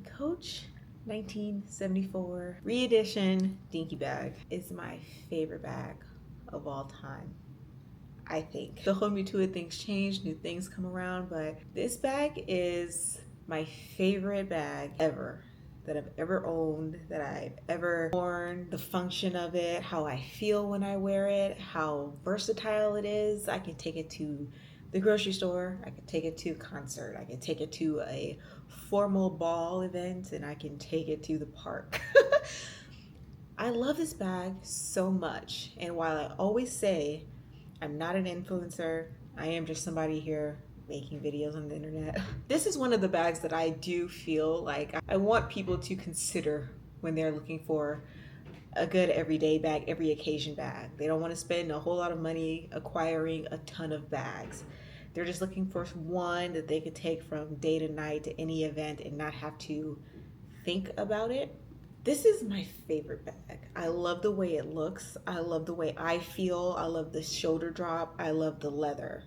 Coach 1974 re-edition Dinky bag is my favorite bag of all time. I think. The Hold Me To It things change, new things come around, but this bag is my favorite bag ever that I've ever owned, that I've ever worn, the function of it, how I feel when I wear it, how versatile it is. I can take it to the grocery store, I can take it to a concert, I can take it to a formal ball event, and I can take it to the park. I love this bag so much, and while I always say I'm not an influencer, I am just somebody here making videos on the internet. This is one of the bags that I do feel like I want people to consider when they're looking for a good everyday bag, every occasion bag. They don't want to spend a whole lot of money acquiring a ton of bags. They're just looking for one that they could take from day to night to any event and not have to think about it. This is my favorite bag. I love the way it looks. I love the way I feel. I love the shoulder drop. I love the leather.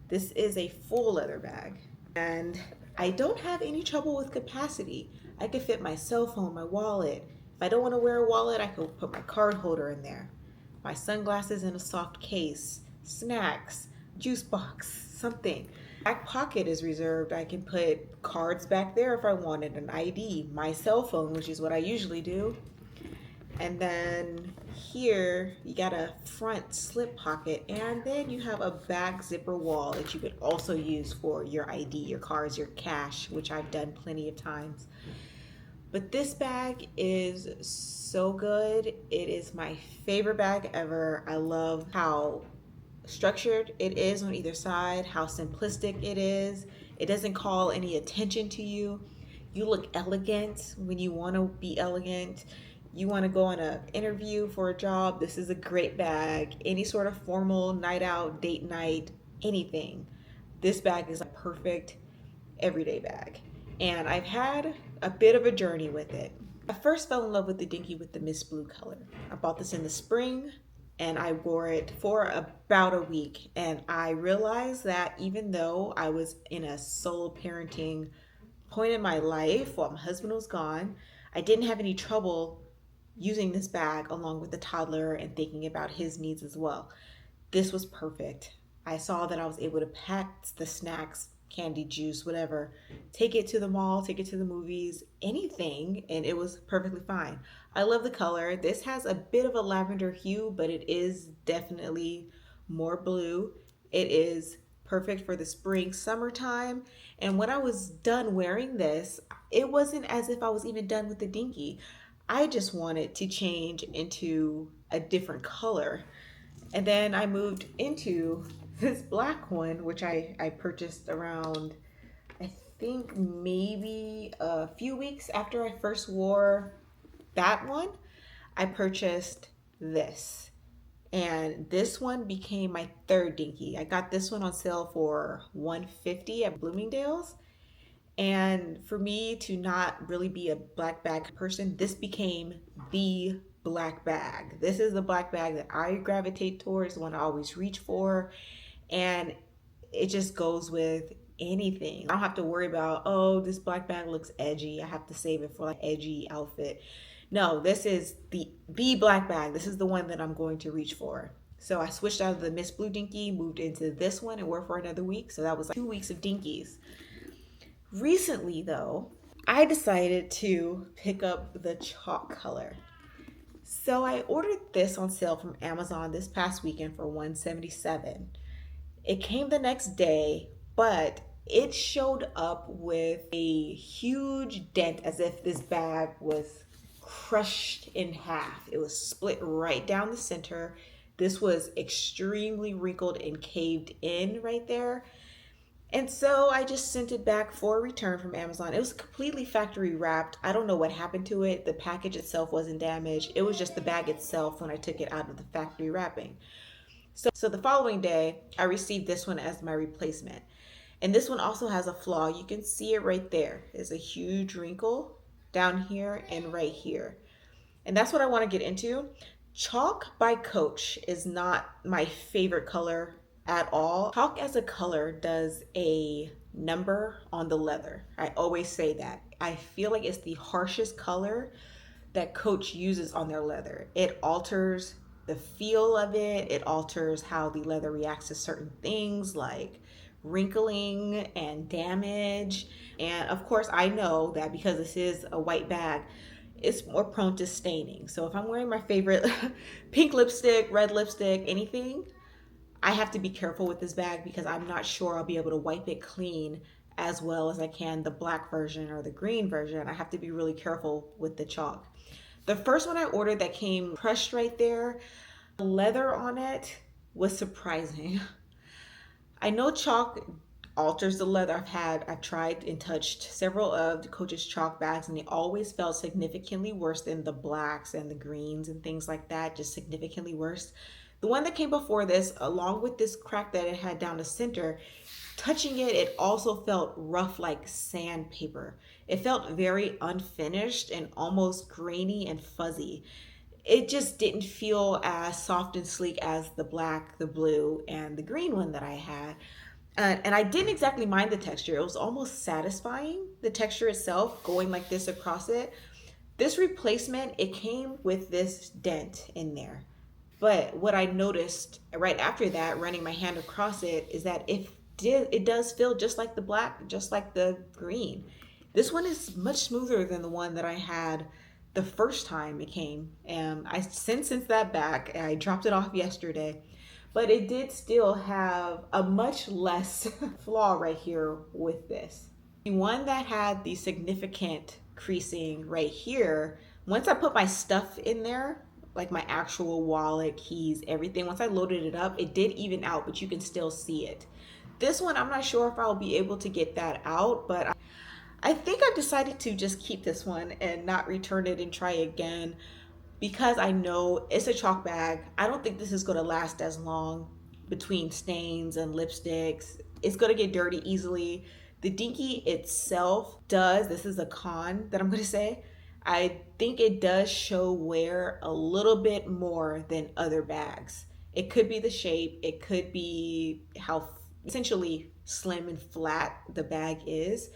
This is a full leather bag, and I don't have any trouble with capacity. I could fit my cell phone, my wallet. If I don't want to wear a wallet, I could put my card holder in there, my sunglasses in a soft case, snacks, juice box, something. Back pocket is reserved. I can put cards back there if I wanted, an ID, my cell phone, which is what I usually do. And then here you got a front slip pocket, and then you have a back zipper wall that you could also use for your ID, your cards, your cash, which I've done plenty of times. But this bag is so good. It is my favorite bag ever. I love how structured it is on either side, how simplistic it is. It doesn't call any attention to you. You look elegant when you want to be elegant. You want to go on an interview for a job, this is a great bag. Any sort of formal night out, date night, anything. This bag is a perfect everyday bag. And I've had a bit of a journey with it. I first fell in love with the Dinky with the mist blue color. I bought this in the spring and I wore it for about a week. And I realized that even though I was in a solo parenting point in my life while my husband was gone, I didn't have any trouble using this bag along with the toddler and thinking about his needs as well. This was perfect. I saw that I was able to pack the snacks, candy, juice, whatever, take it to the mall, take it to the movies, anything, and it was perfectly fine. I love the color. This has a bit of a lavender hue, but it is definitely more blue. It is perfect for the spring, summertime. And when I was done wearing this, it wasn't as if I was even done with the Dinky. I just wanted to change into a different color. And then I moved into this black one, which I purchased around, I think maybe a few weeks after I first wore that one. I purchased this. And this one became my third Dinky. I got this one on sale for $150 at Bloomingdale's. And for me to not really be a black bag person, this became the black bag. This is the black bag that I gravitate towards, the one I always reach for. And it just goes with anything. I don't have to worry about, oh, this black bag looks edgy, I have to save it for like edgy outfit. No, this is the black bag. This is the one that I'm going to reach for. So I switched out of the Miss Blue Dinky, moved into this one, and wore for another week. So that was like 2 weeks of Dinkies. Recently, though, I decided to pick up the chalk color. So I ordered this on sale from Amazon this past weekend for $177. It came the next day, but it showed up with a huge dent as if this bag was crushed in half. It was split right down the center. This was extremely wrinkled and caved in right there. And so I just sent it back for a return from Amazon. It was completely factory wrapped. I don't know what happened to it. The package itself wasn't damaged. It was just the bag itself when I took it out of the factory wrapping. So the following day, I received this one as my replacement. And this one also has a flaw. You can see it right there. There's a huge wrinkle down here and right here. And that's what I want to get into. Chalk by Coach is not my favorite color at all. Chalk as a color does a number on the leather. I always say that. I feel like it's the harshest color that Coach uses on their leather. It alters the feel of it, it alters how the leather reacts to certain things like wrinkling and damage. And of course, I know that because this is a white bag, it's more prone to staining. So if I'm wearing my favorite pink lipstick, red lipstick, anything, I have to be careful with this bag because I'm not sure I'll be able to wipe it clean as well as I can the black version or the green version. I have to be really careful with the chalk. The first one I ordered that came crushed right there, the leather on it was surprising. I know chalk alters the leather. I've tried and touched several of the Coach's chalk bags, and they always felt significantly worse than the blacks and the greens and things like that, just significantly worse. The one that came before this, along with this crack that it had down the center, touching it, it also felt rough like sandpaper. It felt very unfinished and almost grainy and fuzzy. It just didn't feel as soft and sleek as the black, the blue, and the green one that I had. And I didn't exactly mind the texture. It was almost satisfying, the texture itself, going like this across it. This replacement, it came with this dent in there. But what I noticed right after that, running my hand across it, is that it does feel just like the black, just like the green. This one is much smoother than the one that I had the first time it came. And I since that back, I dropped it off yesterday. But it did still have a much less flaw right here with this. The one that had the significant creasing right here, once I put my stuff in there, like my actual wallet, keys, everything, once I loaded it up, it did even out, but you can still see it. This one, I'm not sure if I'll be able to get that out, but I think I've decided to just keep this one and not return it and try again because I know it's a chalk bag. I don't think this is going to last as long between stains and lipsticks. It's going to get dirty easily. The Dinky itself does, this is a con that I'm going to say, I think it does show wear a little bit more than other bags. It could be the shape, it could be how essentially slim and flat the bag is.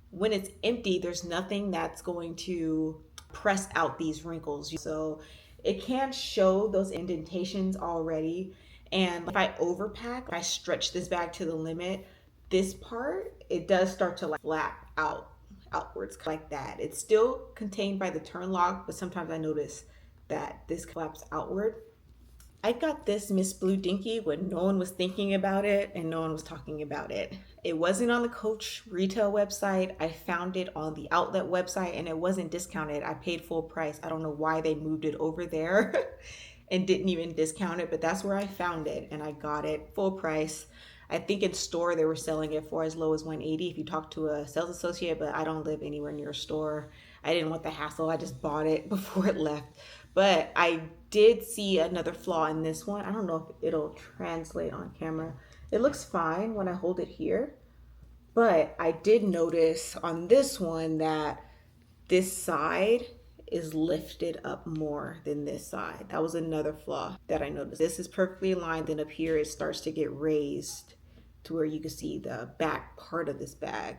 When it's empty, there's nothing that's going to press out these wrinkles. So it can show those indentations already. And if I overpack, if I stretch this bag to the limit, this part, it does start to like flap outwards like that. It's still contained by the turn lock, but sometimes I notice that this flaps outward. I got this Miss Blue Dinky when no one was thinking about it and no one was talking about it. It wasn't on the Coach retail website. I found it on the outlet website and it wasn't discounted. I paid full price. I don't know why they moved it over there and didn't even discount it, but that's where I found it and I got it full price. I think in store they were selling it for as low as $180 if you talk to a sales associate, but I don't live anywhere near a store. I didn't want the hassle. I just bought it before it left. But I did see another flaw in this one. I don't know if it'll translate on camera. It looks fine when I hold it here. But I did notice on this one that this side is lifted up more than this side. That was another flaw that I noticed. This is perfectly aligned, and up here it starts to get raised to where you can see the back part of this bag.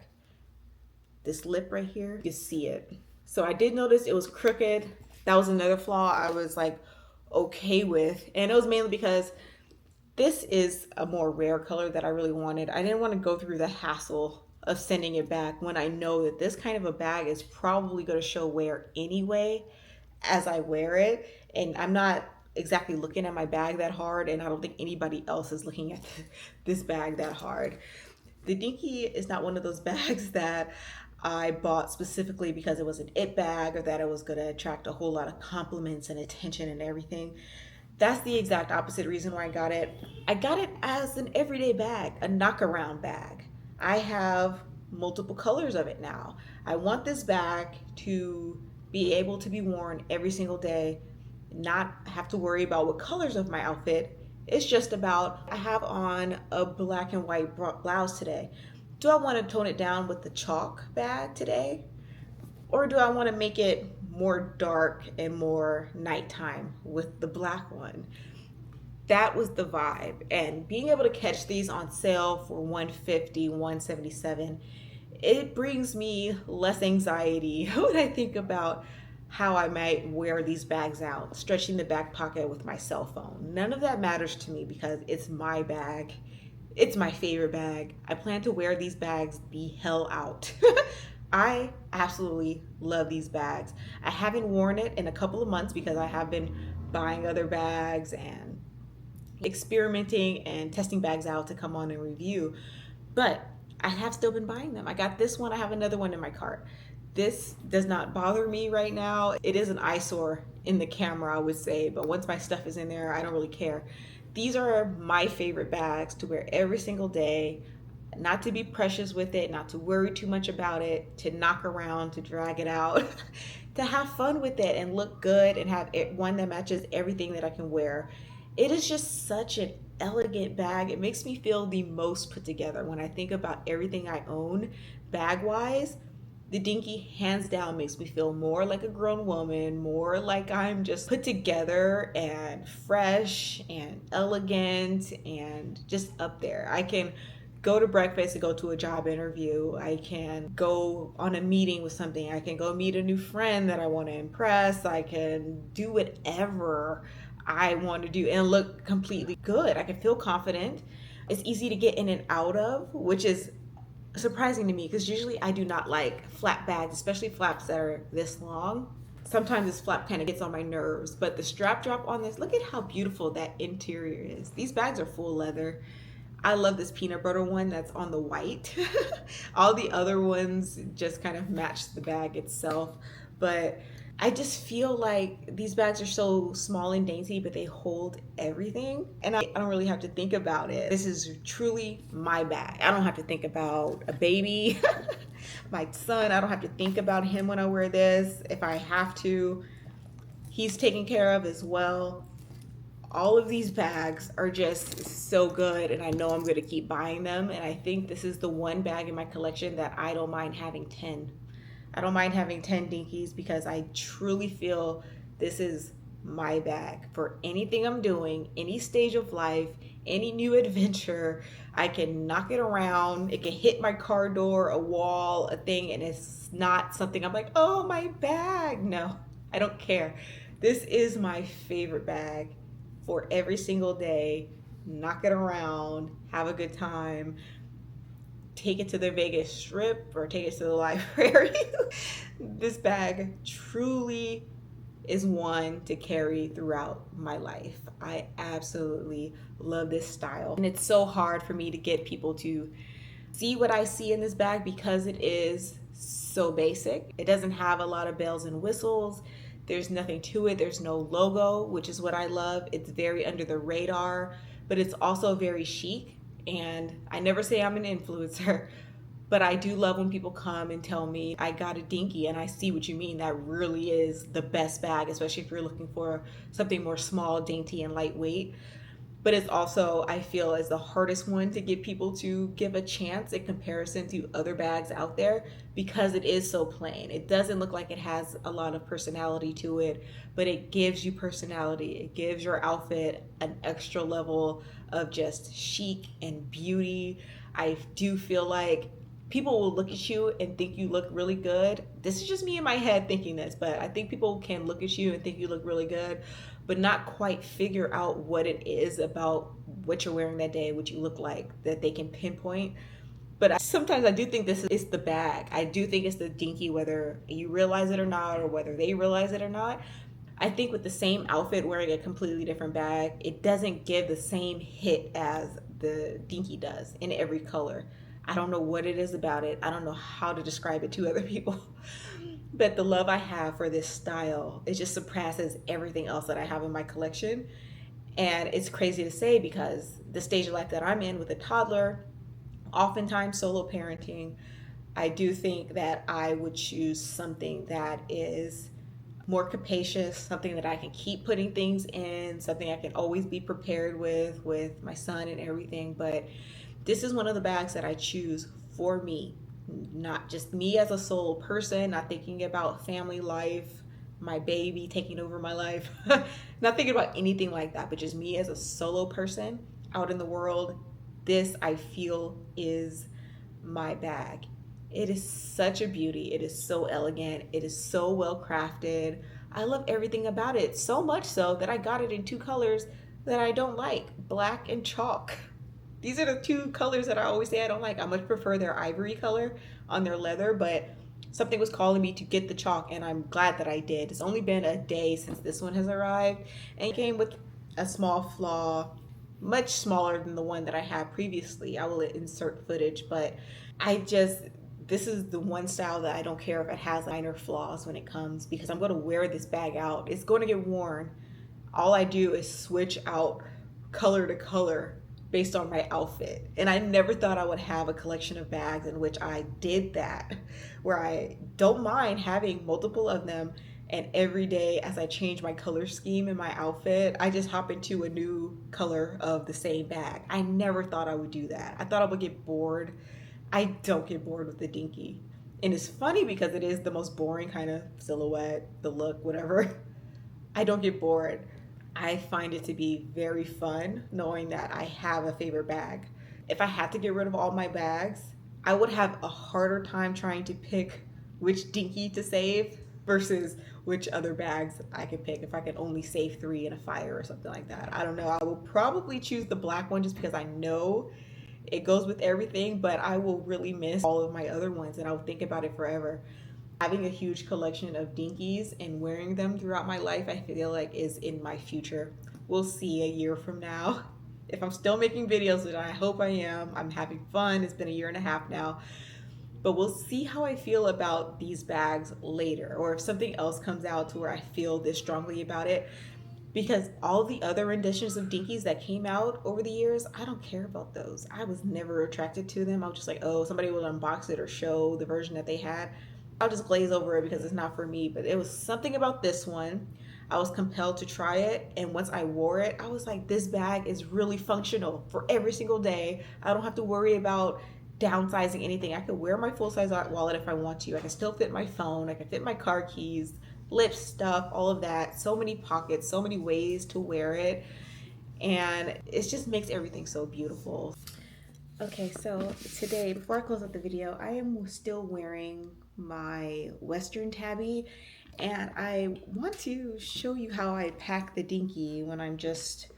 This lip right here, you can see it. So I did notice it was crooked. That was another flaw I was like okay with. And it was mainly because this is a more rare color that I really wanted. I didn't want to go through the hassle of sending it back when I know that this kind of a bag is probably going to show wear anyway as I wear it. And I'm not exactly looking at my bag that hard, and I don't think anybody else is looking at this bag that hard. The Dinky is not one of those bags that I bought specifically because it was an it bag or that it was going to attract a whole lot of compliments and attention and everything. That's the exact opposite reason why I got it. I got it as an everyday bag, a knock-around bag. I have multiple colors of it now. I want this bag to be able to be worn every single day, not have to worry about what colors of my outfit. It's just about, I have on a black and white blouse today. Do I want to tone it down with the chalk bag today? Or do I want to make it more dark and more nighttime with the black one? That was the vibe. And being able to catch these on sale for 150, 177, it brings me less anxiety when I think about how I might wear these bags out, stretching the back pocket with my cell phone. None of that matters to me because it's my bag. It's my favorite bag. I plan to wear these bags the hell out. I absolutely love these bags. I haven't worn it in a couple of months because I have been buying other bags and experimenting and testing bags out to come on and review. But I have still been buying them. I got this one, I have another one in my cart. This does not bother me right now. It is an eyesore in the camera, I would say, but once my stuff is in there, I don't really care. These are my favorite bags to wear every single day, not to be precious with it, not to worry too much about it, to knock around, to drag it out, to have fun with it and look good and have one that matches everything that I can wear. It is just such an elegant bag. It makes me feel the most put together when I think about everything I own bag wise. The Dinky hands down makes me feel more like a grown woman, more like I'm just put together and fresh and elegant and just up there. I can go to breakfast and go to a job interview. I can go on a meeting with something. I can go meet a new friend that I want to impress. I can do whatever I want to do and look completely good. I can feel confident. It's easy to get in and out of, which is surprising to me because usually I do not like flap bags, especially flaps that are this long. Sometimes this flap kind of gets on my nerves, but the strap drop on this, look at how beautiful that interior is. These bags are full leather. I love this peanut butter one that's on the white. All the other ones just kind of match the bag itself, but I just feel like these bags are so small and dainty, but they hold everything. And I don't really have to think about it. This is truly my bag. I don't have to think about a baby, my son. I don't have to think about him when I wear this. If I have to, he's taken care of as well. All of these bags are just so good, and I know I'm going to keep buying them. And I think this is the one bag in my collection that I don't mind having 10. I don't mind having 10 Dinkies because I truly feel this is my bag for anything I'm doing, any stage of life, any new adventure. I can knock it around. It can hit my car door, a wall, a thing, and it's not something I'm like, oh, my bag. No, I don't care. This is my favorite bag for every single day. Knock it around, have a good time, take it to the Vegas Strip or take it to the library. This bag truly is one to carry throughout my life. I absolutely love this style. And it's so hard for me to get people to see what I see in this bag because it is so basic. It doesn't have a lot of bells and whistles. There's nothing to it. There's no logo, which is what I love. It's very under the radar, but it's also very chic. And I never say I'm an influencer, but I do love when people come and tell me I got a Dinky and I see what you mean. That really is the best bag, especially if you're looking for something more small, dainty, and lightweight. But it's also, I feel, is the hardest one to get people to give a chance in comparison to other bags out there because it is so plain. It doesn't look like it has a lot of personality to it, but it gives you personality. It gives your outfit an extra level of just chic and beauty. I do feel like people will look at you and think you look really good. This is just me in my head thinking this, but I think people can look at you and think you look really good, but not quite figure out what it is about what you're wearing that day, what you look like, that they can pinpoint. But sometimes I do think this is the bag. I do think it's the Dinky, whether you realize it or not, or whether they realize it or not. I think with the same outfit wearing a completely different bag, it doesn't give the same hit as the Dinky does in every color. I don't know what it is about it. I don't know how to describe it to other people. But the love I have for this style, it just surpasses everything else that I have in my collection. And it's crazy to say because the stage of life that I'm in with a toddler, oftentimes solo parenting, I do think that I would choose something that is more capacious, something that I can keep putting things in, something I can always be prepared with my son and everything. But this is one of the bags that I choose for me, not just me as a solo person, not thinking about family life, my baby taking over my life. Not thinking about anything like that, but just me as a solo person out in the world. This, I feel, is my bag. It is such a beauty. It is so elegant. It is so well crafted. I love everything about it, so much so that I got it in two colors that I don't like, black and chalk. These are the two colors that I always say I don't like. I much prefer their ivory color on their leather, but something was calling me to get the chalk, and I'm glad that I did. It's only been a day since this one has arrived, and it came with a small flaw, much smaller than the one that I had previously. I will insert footage, but this is the one style that I don't care if it has minor flaws when it comes, because I'm going to wear this bag out. It's going to get worn. All I do is switch out color to color based on my outfit. And I never thought I would have a collection of bags in which I did that, where I don't mind having multiple of them. And every day as I change my color scheme in my outfit, I just hop into a new color of the same bag. I never thought I would do that. I thought I would get bored. I don't get bored with the Dinky. And it's funny because it is the most boring kind of silhouette, the look, whatever. I don't get bored. I find it to be very fun knowing that I have a favorite bag. If I had to get rid of all my bags, I would have a harder time trying to pick which Dinky to save versus which other bags I could pick if I could only save 3 in a fire or something like that. I don't know. I will probably choose the black one just because I know it goes with everything, but I will really miss all of my other ones and I'll think about it forever. Having a huge collection of Dinkies and wearing them throughout my life, I feel like is in my future. We'll see a year from now. If I'm still making videos, which I hope I am, I'm having fun. It's been a year and a half now. But we'll see how I feel about these bags later, or if something else comes out to where I feel this strongly about it. Because all the other renditions of Dinkies that came out over the years, I don't care about those. I was never attracted to them. I was just like, oh, somebody would unbox it or show the version that they had. I'll just glaze over it because it's not for me. But it was something about this one. I was compelled to try it. And once I wore it, I was like, this bag is really functional for every single day. I don't have to worry about downsizing anything. I could wear my full-size wallet if I want to. I can still fit my phone. I can fit my car keys, lip stuff, all of that. So many pockets, so many ways to wear it. And it just makes everything so beautiful. Okay, so today, before I close out the video, I am still wearing my Western tabby, and I want to show you how I pack the Dinky when I'm just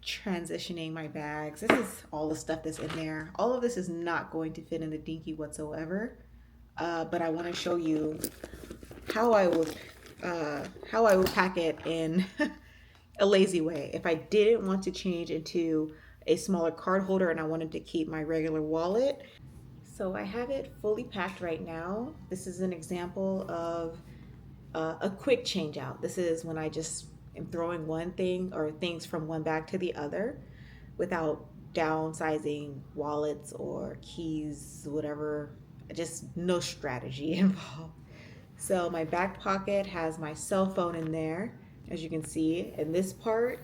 transitioning my bags. This is all the stuff that's in there. All of this is not going to fit in the Dinky whatsoever, but I want to show you how I would pack it in a lazy way. If I didn't want to change into a smaller card holder and I wanted to keep my regular wallet. So I have it fully packed right now. This is an example of a quick change out. This is when I just am throwing one thing or things from one bag to the other without downsizing wallets or keys, whatever, just no strategy involved. So my back pocket has my cell phone in there, as you can see. In this part,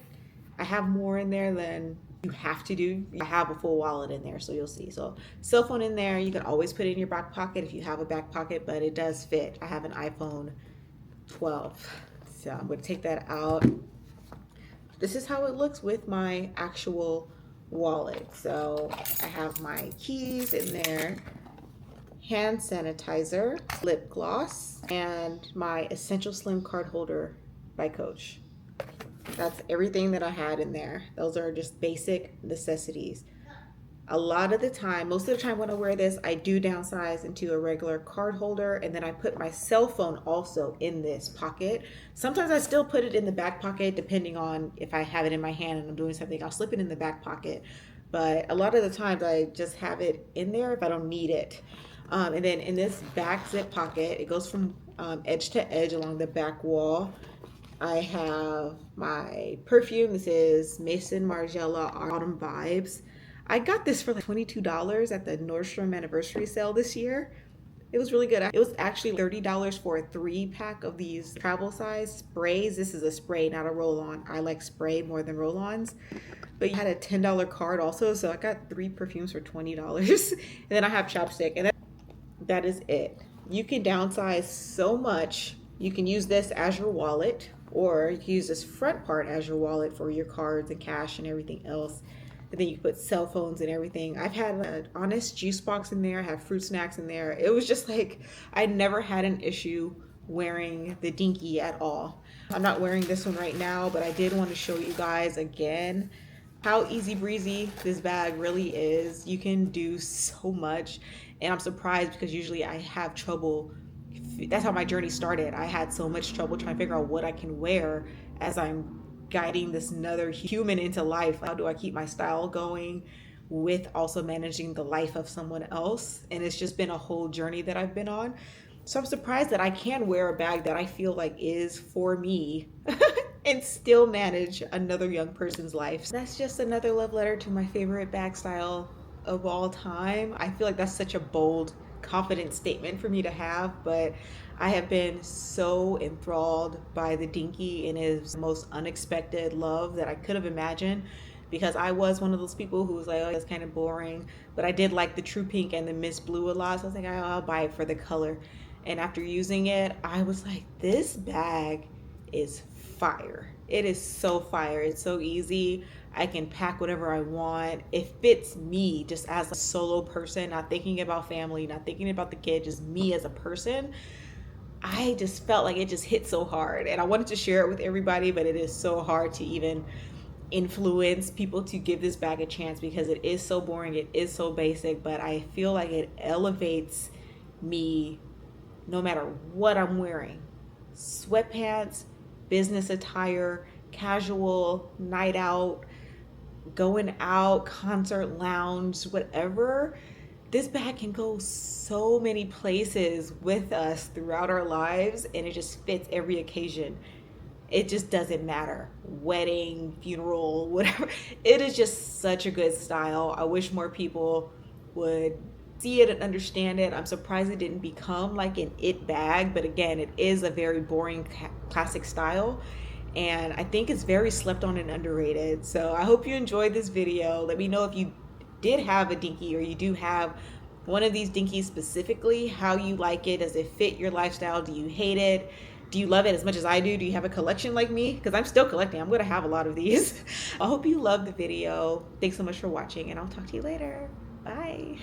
I have more in there than you have to do. I have a full wallet in there, so you'll see. So cell phone in there, you can always put it in your back pocket if you have a back pocket, but it does fit. I have an iPhone 12. So I'm going to take that out. This is how it looks with my actual wallet. So I have my keys in there, hand sanitizer, lip gloss, and my Essential Slim card holder by Coach. That's everything that I had in there. Those are just basic necessities. A lot of the time, most of the time when I wear this, I do downsize into a regular card holder, and then I put my cell phone also in this pocket. Sometimes I still put it in the back pocket depending on if I have it in my hand and I'm doing something, I'll slip it in the back pocket. But a lot of the times I just have it in there if I don't need it. And then in this back zip pocket, it goes from edge to edge along the back wall. I have my perfume. This is Maison Margiela Autumn Vibes. I got this for like $22 at the Nordstrom anniversary sale this year. It was really good. It was actually $30 for a 3-pack of these travel size sprays. This is a spray, not a roll-on. I like spray more than roll-ons. But you had a $10 card also, so I got 3 perfumes for $20. And then I have chapstick, and that is it. You can downsize so much You can use this as your wallet, or you can use this front part as your wallet for your cards and cash and everything else. And then you put cell phones and everything. I've had an honest juice box in there, I have fruit snacks in there. It was just like, I never had an issue wearing the Dinky at all. I'm not wearing this one right now, but I did want to show you guys again how easy breezy this bag really is. You can do so much, and I'm surprised because usually I have trouble. That's how my journey started. I had so much trouble trying to figure out what I can wear as I'm guiding this another human into life. How do I keep my style going with also managing the life of someone else? And it's just been a whole journey that I've been on. So I'm surprised that I can wear a bag that I feel like is for me and still manage another young person's life. That's just another love letter to my favorite bag style of all time. I feel like that's such a bold, confident statement for me to have, but I have been so enthralled by the Dinky and his most unexpected love that I could have imagined, because I was one of those people who was like, oh, that's kind of boring, but I did like the true pink and the mist blue a lot, so I was like, oh, I'll buy it for the color. And after using it, I was like, this bag is fire. It is so fire. It's so easy. I can pack whatever I want. It fits me just as a solo person, not thinking about family, not thinking about the kid, just me as a person. I just felt like it just hit so hard, and I wanted to share it with everybody, but it is so hard to even influence people to give this bag a chance because it is so boring, it is so basic, but I feel like it elevates me no matter what I'm wearing. Sweatpants, business attire, casual, night out, going out, concert lounge, whatever. This bag can go so many places with us throughout our lives, and it just fits every occasion. It just doesn't matter. Wedding, funeral, whatever. It is just such a good style. I wish more people would see it and understand it. I'm surprised it didn't become like an it bag, but again, it is a very boring classic style, and I think it's very slept on and underrated. So I hope you enjoyed this video. Let me know if you did have a Dinky, or you do have one of these Dinkies specifically, how you like it. Does it fit your lifestyle? Do you hate it? Do you love it as much as I do? Do you have a collection like me? Because I'm still collecting. I'm going to have a lot of these. I hope you loved the video. Thanks so much for watching, and I'll talk to you later. Bye.